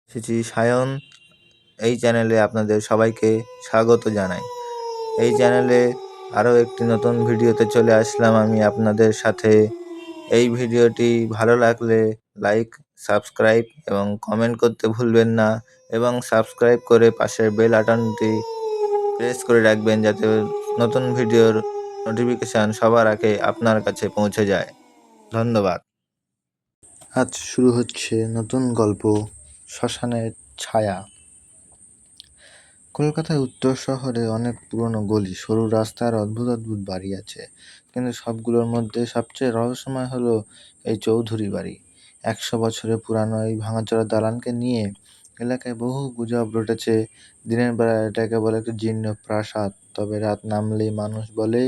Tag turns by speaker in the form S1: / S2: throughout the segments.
S1: এসেছি সায়ন। এই চ্যানেলে আপনাদের সবাইকে স্বাগত জানাই। এই চ্যানেলে আরও একটি নতুন ভিডিওতে চলে আসলাম আমি আপনাদের সাথে। এই ভিডিওটি ভালো লাগলে লাইক, সাবস্ক্রাইব এবং কমেন্ট করতে ভুলবেন না, এবং সাবস্ক্রাইব করে পাশের বেল আইকনটি প্রেস করে রাখবেন যাতে নতুন ভিডিওর নোটিফিকেশান সবার আগে আপনার কাছে পৌঁছে যায়। ধন্যবাদ। আজ শুরু হচ্ছে নতুন গল্প, শ্মশানের ছায়া। কলকাতার উত্তর শহরে অনেক পুরনো গলি, সরু রাস্তা আর অদ্ভুত অদ্ভুত বাড়ি আছে, কিন্তু সবগুলোর মধ্যে সবচেয়ে রহস্যময় হলো এই চৌধুরী বাড়ি। 100 বছরের পুরানো এই ভাঙাচোরা দালানকে নিয়ে এলাকায় বহু গুজব রটেছে। দিনের বেলা এটাকে বলে একটি জীর্ণ প্রাসাদ, তবে রাত নামলেই মানুষ বলে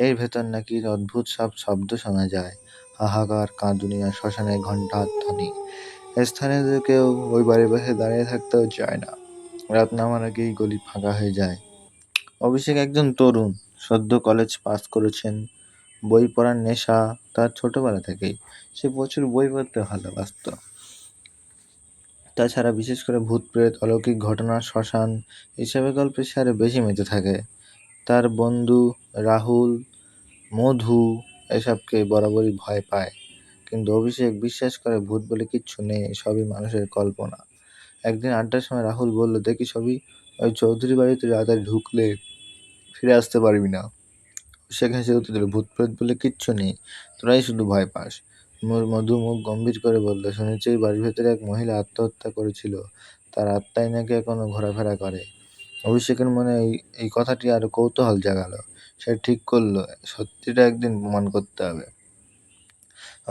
S1: এর ভেতর নাকি অদ্ভুত সব শব্দ শোনা যায়, হাহাকার, কাঁদুনি আর শ্মশানের ঘণ্টার ধ্বনি। স্থানীয়দের কেউ ওই বাড়ির পাশে দাঁড়িয়ে থাকতেও চায় না। রাত নামার আগেই গলি ফাঁকা হয়ে যায়। অভিষেক একজন তরুণ, সদ্য কলেজ পাস করেছেন। বই পড়ার নেশা তার ছোটবেলা থেকেই। সে প্রচুর বই পড়তে ভালোবাসত। তাছাড়া বিশেষ করে ভূত প্রেত, অলৌকিক ঘটনা, শ্মশান এসবের গল্পে সে আরো বেশি মেতে থাকে। তার বন্ধু রাহুল, মধু এসবকে বরাবরই ভয় পায়, কিন্তু অভিষেক বিশ্বাস করে ভূত বলে কিচ্ছু নেই, সবই মানুষের কল্পনা। একদিন আড্ডার সময় রাহুল বলল, দেখি সবই ওই চৌধুরী বাড়িতে রাতে ঢুকলে ফিরে আসতে পারবি না। সেখানে সে উত্তর দিল, ভূত প্রেত বলে কিচ্ছু নেই, তোরাই শুধু ভয় পাস। মধু মুখ গম্ভীর করে বলল, শুনেছি এই বাড়ির ভেতরে এক মহিলা আত্মহত্যা করেছিল, তার আত্মাই নাকি এখনো ঘোরাফেরা করে। অভিষেকের মনে এই কথাটি আরো কৌতূহল জাগালো। সে ঠিক করলো সত্যিটা একদিন প্রমাণ করতে হবে।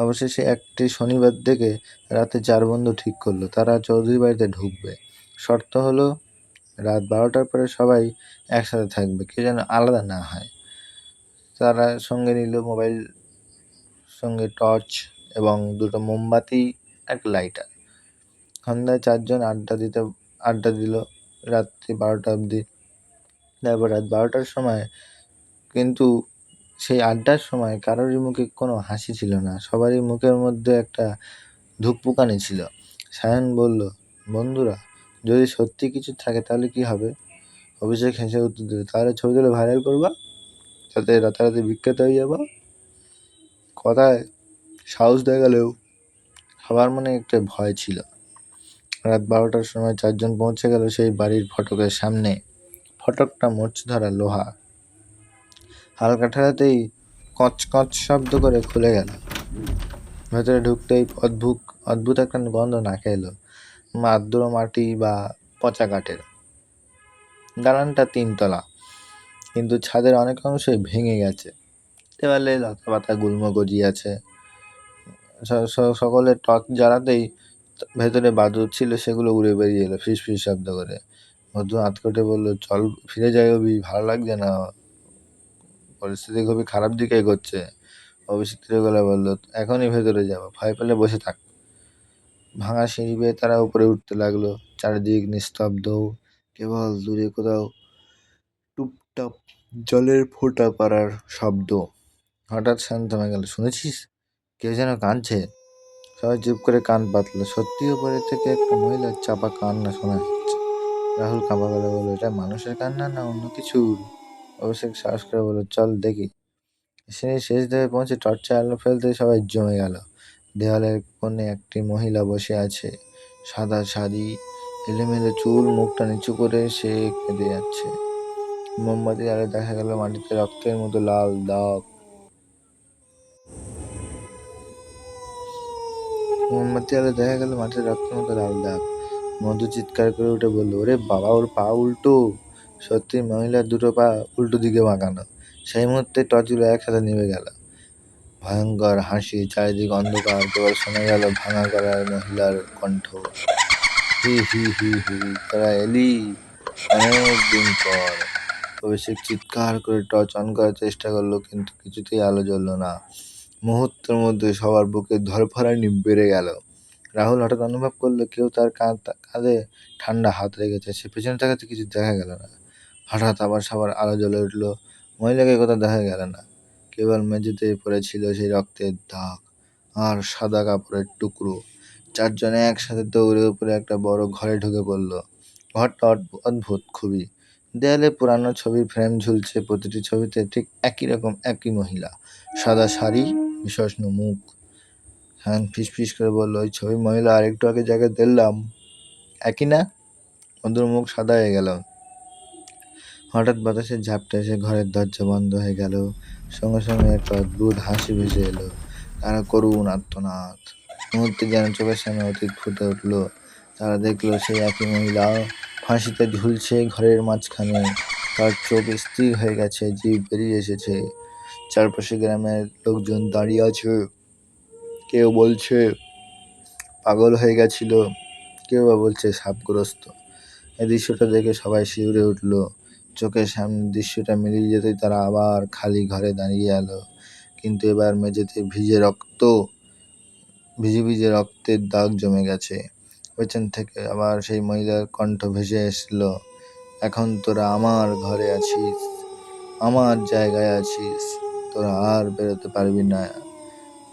S1: অবশেষে একটি শনিবার থেকে রাতে 4 বন্ধু ঠিক করলো তারা চৌধুরী বাড়িতে ঢুকবে। শর্ত হলো রাত 12টার পরে সবাই একসাথে থাকবে, কেউ যেন আলাদা না হয়। তারা সঙ্গে নিল মোবাইল, সঙ্গে টর্চ এবং 2টো মোমবাতি, এক লাইটার। সন্ধ্যায় 4 জন আড্ডা দিল রাত্রি 12টা অবধি। তারপর রাত 12টার সময় কিন্তু সেই আড্ডার সময় কারোরই মুখে কোনো হাসি ছিল না, সবারই মুখের মধ্যে একটা ধুকপুকানি ছিল। সায়ন বলল, বন্ধুরা, যদি সত্যি কিছু থাকে তাহলে কি হবে? অভিষেক হেসে উত্তর দিল, তাহলে ছবি তুলে ভাইরাল করবা, যাতে রাতারাতি বিখ্যাত হয়ে যাবা। কথায় সাহস দেখালেও সবার মনে একটা ভয় ছিল। রাত 12টার সময় 4 জন পৌঁছে গেল সেই বাড়ির ফটকের সামনে। ফটকটা মরচে ধরা লোহা, হালকা ঠেলাতেই কচ কচ শব্দ করে খুলে গেল। ভেতরে ঢুকতেই অদ্ভুত একটা গন্ধ নাকে এলো, আর্দ্র মাটি বা পচা কাঠের। দালানটা 3 তলা, কিন্তু ছাদের অনেক অংশই ভেঙে গেছে। দেওয়ালে লতা পাতা গুল্ম গজিয়ে আছে। সকলে টর্চ জ্বালাতেই ভেতরে বাদুড় ছিল, সেগুলো উড়ে বেরিয়ে এলো ফিস ফিস শব্দ করে। মধু আঁতকে বলল, চল ফিরে যাই অভি, ভালো লাগছে না, পরিস্থিতি খুবই খারাপ দিকে এগোচ্ছে। অভিষেক গলায় বলল, এখনই ভেতরে যাবো, ভয় পেলে বসে থাক। ভাঙা সিঁড়ি বেয়ে তারা উপরে উঠতে লাগলো। চারিদিক নিস্তব্ধ, কেবল দূরে কোথাও টুপটাপ জলের ফোঁটা পড়ার শব্দ। হঠাৎ শান্ত হয়ে গেল, শুনেছিস? কেউ যেন কাঁদছে। সবাই চুপ করে কান পাতল। সত্যি উপরে থেকে একটা মহিলার চাপা কান্না শোনা যাচ্ছে। রাহুল কাঁপা গলায় বলল, এটা মানুষের কান্না না অন্য কিছু? অভিষেক সাহস করে বলল, চল দেখি। সিঁড়ির শেষ ধারে পৌঁছে টর্চে আলো ফেলতে সবাই জমে গেল। দেওয়ালের কোণে একটি মহিলা বসে আছে, সাদা শাড়ি, এলোমেলো চুল, মুখটা নিচু করে সে কেঁদে যাচ্ছে। মোমবাতির আলোয় দেখা গেল মাটিতে রক্তের মতো লাল দাগ। মধু চিৎকার করে উঠে বলল, ওরে বাবা, ওর পা উল্টো। সত্যি মহিলার 2টো পা উল্টো দিকে বাঁকানো। সেই মুহূর্তে টর্চগুলো একসাথে নিভে গেল। ভয়ঙ্কর হাসি, চারিদিক অন্ধকার, কেবল শোনা গেল ভাঙা গলায় মহিলার কণ্ঠ, হি হি হি হি, তোরা এলি অনেকদিন পর। অভিষেক চিৎকার করে টর্চ অন করার চেষ্টা করলো, কিন্তু কিছুতেই আলো জ্বললো না। মুহূর্তের মধ্যে সবার বুকে ধরফরানি বেড়ে গেল। রাহুল হঠাৎ অনুভব করলো কেউ তার কাঁধে ঠান্ডা হাত রেখেছে। সে পেছনে তাকাতে কিছু দেখা গেল না। হঠাৎ আবার সবার আলো জ্বলে উঠলো। মহিলাকে কোথাও দেখা গেল না, কেবল মেঝেতে পড়েছিল সেই রক্তের দাগ আর সাদা কাপড়ের টুকরো। চারজনে একসাথে দৌড়ে উপরে একটা বড় ঘরে ঢুকে পড়ল। ঘরটা অদ্ভুত খুবই। দেয়ালে পুরানো ছবির ফ্রেম ঝুলছে, প্রতিটি ছবিতে ঠিক একই রকম একই মহিলা, সাদা শাড়ি, বিশষ্ণ মুখ। হ্যাঁ, ফিস করে বলল, ওই ছবি মহিলা আরেকটু আগে জায়গায় দেখলাম, একই না? মধুর মুখ সাদা হয়ে গেল। হঠাৎ বাতাসের ঝাপটা এসে ঘরের দরজা বন্ধ হয়ে গেল। সঙ্গে সঙ্গে একটা অদ্ভুত হাসি ভেসে এলো, তারা করুণ আর্তনাদ। মুহূর্তে যেন চোখের সামনে অতীত ফুটে উঠলো। তারা দেখলো সেই একই মহিলা ফাঁসিতে ঝুলছে ঘরের মাঝখানে। তার চোখ স্থির হয়ে গেছে, জিভ বেরিয়ে এসেছে। চারপাশে গ্রামের লোকজন দাঁড়িয়ে আছে। কেউ বলছে পাগল হয়ে গেছিল, কেউ বা বলছে সাপগ্রস্ত। এই দৃশ্যটা দেখে সবাই শিউরে উঠল। চোখের সামনে দৃশ্যটা মিলিয়ে যেতেই তারা আবার খালি ঘরে দাঁড়িয়ে এলো। কিন্তু এবার মেঝেতে ভিজে রক্তের দাগ জমে গেছে। পেছন থেকে আবার সেই মহিলার কণ্ঠ ভেসে এসলো, এখন তোরা আমার ঘরে আছিস, আমার জায়গায় আছিস, তোরা আর বেরোতে পারবি না।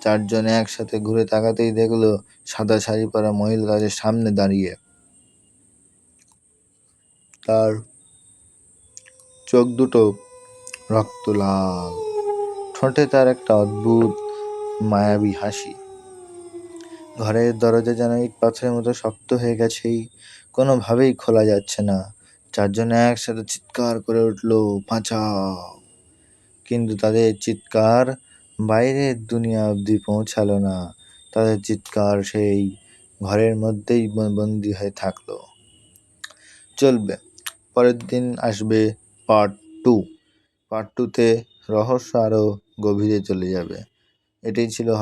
S1: চারজনে একসাথে ঘুরে তাকাতেই দেখলো সাদা শাড়ি পরা মহিলা তাদের সামনে দাঁড়িয়ে। তার চোখ দুটো রক্ত লাল, ঠোঁটে তার একটা অদ্ভুত মায়াবী হাসি। ঘরের দরজা যেন ইট পাথরের মতো শক্ত হয়ে গেছে, কোনোভাবেই খোলা যাচ্ছে না। চারজনে একসাথে চিৎকার করে উঠল, বাঁচাও! কিন্তু তাদের চিৎকার বাইরের দুনিয়া অবধি পৌঁছালো না। তাদের চিৎকার সেই ঘরের মধ্যেই বন্দি হয়ে থাকলো। চলবে, পরের দিন আসবে পার্ট 2। পার্ট 2তে রহস্য আরও গভীরে চলে যাবে। এটাই ছিল